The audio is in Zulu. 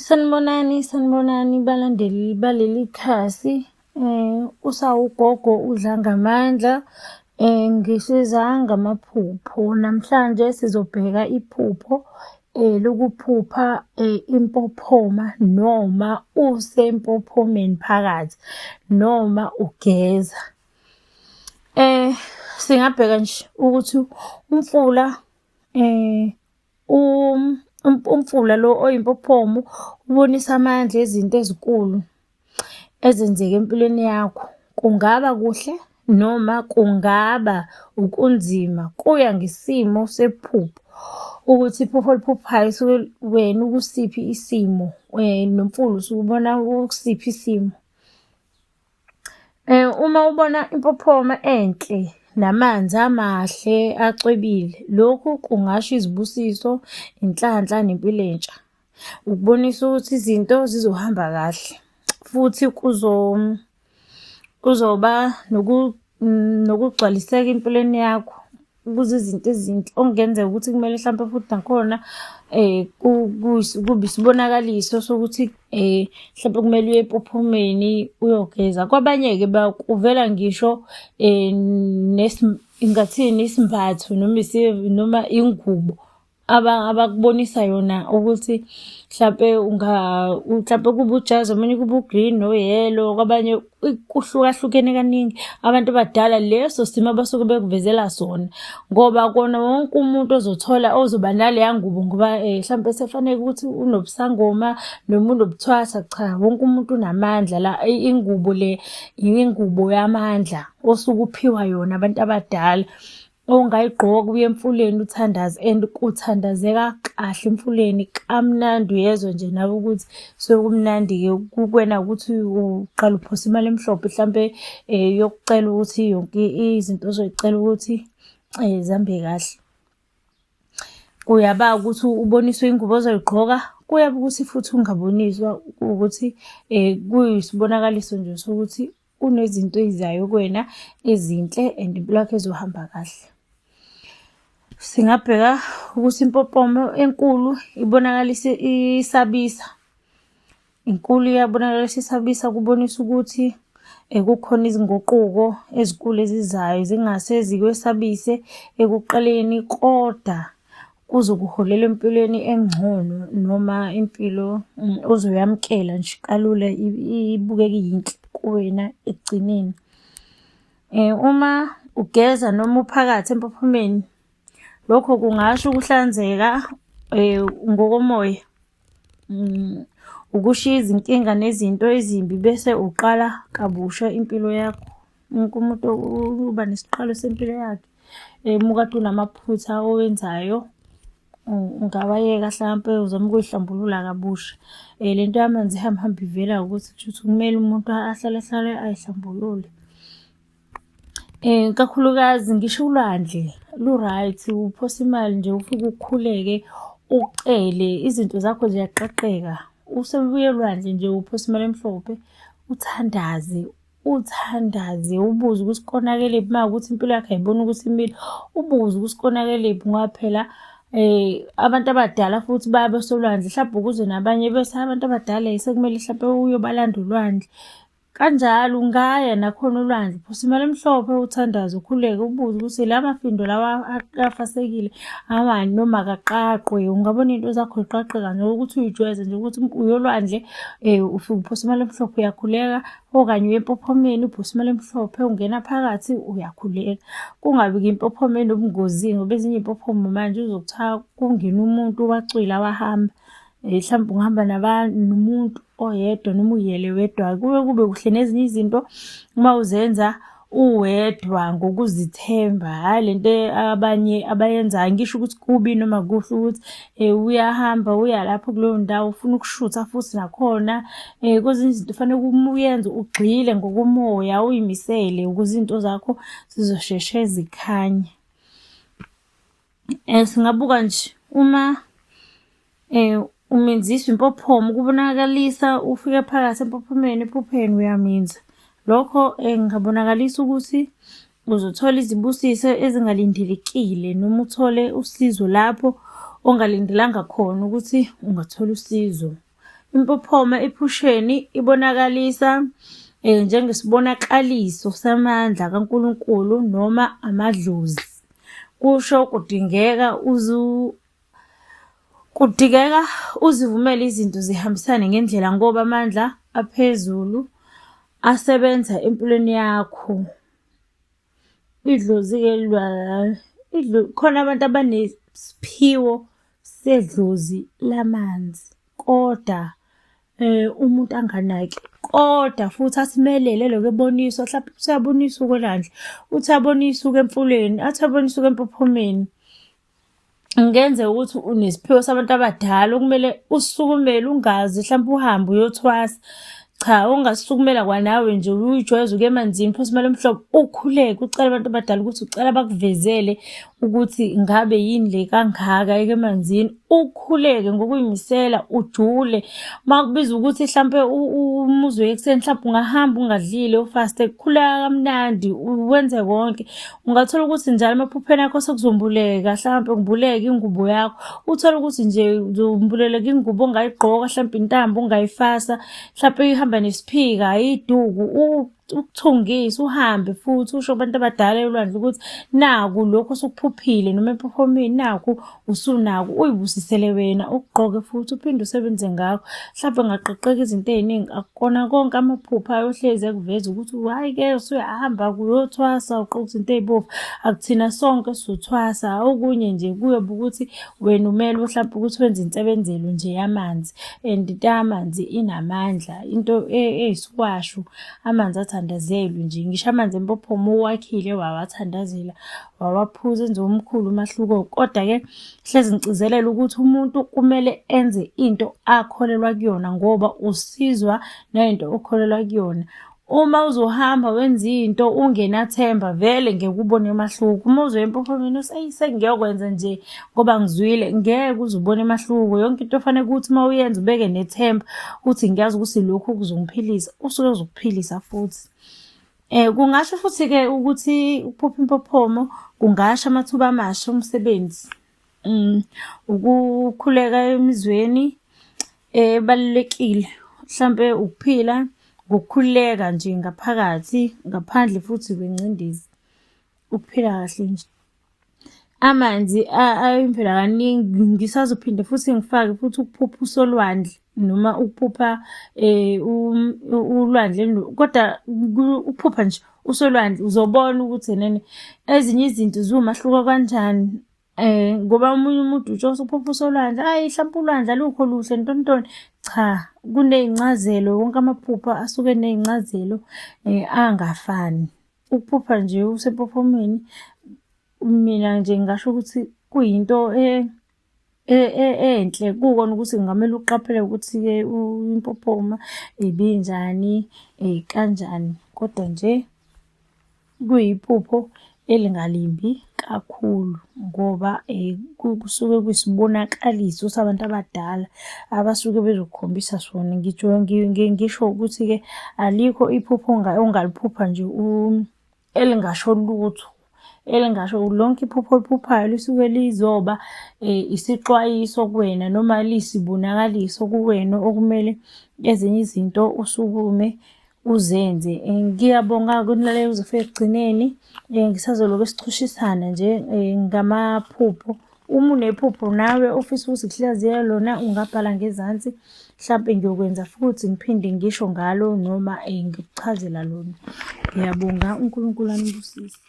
Sanibonani balandeli baleli khasi. Usawugogo udla ngamandla. Ngisiza ngamaphupho. Namhlanje sizobheka iphupho lokuphupha impophoma noma usempophomeni phakathi noma ugeza. Singabheka nje ukuthi umfula umfula lo oyimpophomo ubonisa amandla ezinto ezinkulu ezenzeka empilweni yakho. Kungaba kuhle noma kungaba ukunzima, kuya ngesimo sephupho ukuthi iphupho oliphuphayo suke wena ukusiphi isimo, nomfula usuke ubona ukusiphi isimo. Uma ubona impophoma enhle namanzi amahle acwebile, lokhu kungasho izibusiso, inhlanhla nempilo entsha. Ukubonisa ukuthi izinto zizohamba kahle futhi kuzoba nokugcwaliseka empilweni yakho. Ukuze izinto ezinhle okungenzeka ukuthi kumele hlampe futhi nakhona kube isibonakaliso sokuthi hlampe kumele uye empophomeni uyogeza. Kwabanye-ke kuvela ngisho ingathini isimbatho noma ingubo abakubonisa yona ukuthi mhlampe kube ujazi, omunye kube u-green no-yellow, kwabanye kuhlukahlukene kaningi. Abantu abadala leso simo abasuke bekuvezela sona ngoba kona wonke umuntu ozoba naleya ngubo ngoba hlampe sefanele ukuthi unobusangoma noma unobuthwasa, cha, wonke umuntu unamandla la. Ingubo le ingubo yamandla osuke uphiwa yona abantu abadala, ongayigqoka uye emfuleni uthandaze, and kuthandazeka kahle emfuleni, kamnandi. Uyezwa nje nawe ukuthi sekumnandi-ke kukwena ukuthi uqala uphose imali emhlophe hlampe yokucela ukuthi yonke izinto ozoyicela ukuthi zihambe kahle. Kuyaba ukuthi uboniswe ingubo ozoyigqoka, kuyaba ukuthi futhi ungaboniswa ukuthi kuyisibonakaliso nje sokuthi kunezinto ezizayo kuwena ezinhle and impilo yakho izohamba kahle. Singabheka ukuthi impopomo enkulu ibonakalisa isabisa. Inkulu iyabonakalisa isabisa, kubonisa ukuthi kukhona izinguquko ezinkulu ezizayo zingase zikwesabise ekuqaleni, kodwa kuzokuholela empilweni engcono noma impilo ozoyamukela nje kalula, ibukeke iyinhle kuwena ekugcineni. Uma ugeza noma uphakathi empophomeni, lokho kungasho ukuhlanzeka ngokomoya, ukushiya izinkinga nezinto ezimbi bese uqala kabusha impilo yakho. Wonke umuntu uba nesiqalo sempilo yakhe. Uma kade unamaphutha owenzayo, ungawayeka hlampe uzame ukuyihlambulula kabusha. Lento yamanzi ihamba ivela ukuthi kushuthi kumele umuntu ahlale ayihlambulule. Kakhulukazi ngisho ulwandle lu-right, uphosa imali nje ufike ukhuleke ucele izinto zakho ziyaqaqeka. Usebuye elwandle nje uphosa imali emhlophe uthandaze, ubuze ukuthi konakelephi. Uma ukuthi impilo yakho ayiboni ukuthi imile, ubuze ukuthi konakelephi ngoba phela abantu abadala futhi bayabe solwandle, hlampe ukuze nabanye bese abantu abadala sekumele hlampe uyobalanda ulwandle. Kanjalo ungaya nakhona ulwandle, uphosa imali emhlophe uthandaze, ukhuleke, ubuze ukuthi la mafindo lawa afasekile awani noma akaqaqwe. Ungabona iy'nto zakho ziqaqeka nje ukuthi uy'jwayeze nje ukuthi uyolwandle ufike uphosa imali emhlophe uyakhuleka, okanye uye empophomeni uphosa imali emhlophe ungena phakathi uyakhuleka. Kungabi-ke impophomeni ubungozi ngoba ezinye iy'mpophomo manje uzokuthola kungena umuntu wacwila wahamba. Hlampe ungahamba nomuntu oyedwa noma uyele wedwa, kube kuhle nezinye izinto uma uzenza uwedwa ngokuzithemba, hhayi lento abanye abayenzayo. Ngisho ukuthi kubi noma kuhle ukuthi uyahamba uya lapho kuleyo ndawo ufuna ukushutha futhi nakhona. Kwezinye izinto kufanele uyenze ugxile ngokomoya, uy'misele ukuze izinto zakho zizosheshe zikhanye. Singabuka nje uma umenziswa impophomo, kubonakalisa ufike phakathi empophomeni, ephupheni uyaminza. Lokho kungabonakalisa ukuthi uzothola izibusiso ezingalindelekile noma uthole usizo lapho ongalindelanga khona ukuthi ungathola usizo. Impophoma ephusheni ibonakalisa njengesibonakaliso samandla kaNkulunkulu noma amadlozi. Kusho kudingeka uzivumele izinto zihambisane ngendlela ngoba amandla aphezulu asebenza empilweni yakho. Idlozi-ke khona abantu abanesiphiwo sedlozi lamanzi, koda umuntu anganaki. Koda futhi asimelele lokho eboniswa, hlampe uthi uyabona uke elwandle, uthi uyabona uke emfuleni, athi uyabona uke empophomeni. Kungenzeka ukuthi unesiphiwo sabantu abadala okumele usukumele ungazi hlampe uhambe uyothwasa. Cha, ongasukumela kwanawe nje uyijwayeze ukuya emanzini uphosimela emhlophe ukhuleke ucela abantu abadala ukuthi ucela bakuvezele ukuthi ngabe yini le kangaka emanzini. Ukhuleke ngokuy'misela ujule. Uma kubiza ukuthi hlampe umuzi uye ekuseni hlampe ungahamba ungadlile ufaste, khuleka kamnandi wenze konke. Ungathola ukuthi njalo emaphupheni akho sekuzombuleka hlampe ngibuleke ingubo yakho. Uthole ukuthi nje uzombuleleka ingubo ongayigqoka hlampe intambo ongayifasa hlampe ihamba nesiphika iduku ukuthungisa uhambe futhi usho abantu abadala elwandle ukuthi naku lokho osukuphuphile noma empophomeni naku usunako uyibusisele wena ukugqoke futhi uphinde usebenze ngakho. Hlampe ngaqeqeka izinto ey'ningi akukona konke amaphupho ayohlezi ekuveza ukuthi hhayi-ke usuyahamba uyothwasa ugqoke izinto ey'bovu. Akuthina sonke sizothwasa, okunye nje kuyoba ukuthi wena umele hlampe ukuthi wenze insebenzelo nje yamanzi and into yamanzi inamandla, into eyisikwashu amanzi athandazelwe nje. Ngisho amanzi empophoma uwakhile wawathandazela wawaphuza enze omkhulu umahluko. Koda-ke hlezi ngigcizelela ukuthi umuntu kumele enze into akholelwa kuyona ngoba usizwa nayinto okholelwa kuyona. Uma uzohamba wenza into ungenathemba vele ngeke ubone umahluko. Uma uzoya empophomeni uthi sengiyokwenza nje ngoba ngizwile, ngeke uze ubone umahluko. Yonke into ofanele ukuthi uma uyenza ubeke nethemba uthi ngiyazi ukuthi lokhu kuzongiphilisa, usuke uzokuphilisa futhi. Kungasho futhi-ke ukuthi ukuphupha impophomo kungasho amathuba amasha omsebenzi. Ukukhuleka emizweni ebalulekile hlampe ukuphila ngokukhululeka nje ngaphakathi ngaphandle futhi kwencindezi, ukuphila kahle nje. Amanzi ayimvela kaningi, ngisazophinde futhi ngifake futhi ukuphupha usolwandle noma ukuphupha ulwandle, kodwa ukuphupha nje usolwandle uzobona ukuthi enene ezinye izinto ziwumahluko kanjani. Ngoba omunye umuntu utsho usuphupha usolwandle, hayi hlampe ulwandle alukho luhle ntontoni. Cha, kuney'ncazelo, wonke amaphupha asuke ney'ncazelo angafani. Ukuphupha nje usempophomeni mina nje ngingasho ukuthi kuyinto enhle kukona ukuthi kungamele uqaphele ukuthi-ke impophoma ibinjani kanjani, kodwa nje kuyiphupho elingalimbi kakhulu ngoba kusuke kuyisibonakaliso sabantu abadala abasuke bezokukhombisa sona. Ngisho ukuthi-ke alikho iphupho ongaliphupha nje elingasho lutho, elingasho lonke iphupho oliphuphayo lisuke lizoba isixwayiso kuwena noma liyisibonakaliso kuwena okumele ezinye izinto usukume uzenze. Ngiyabonga kunilaleli uzofika ekugcineni. Ngisazoloku sichushisana nje ngamaphupho. Uma unephupho nawe ofisa ukuthi kuhlaziyele lona ungabhala ngezansi, hlampe ngiyokwenza futhi ngiphinde ngisho ngalo noma ngikuchazela lona. Ngiyabonga, uNkulunkulu anibusise.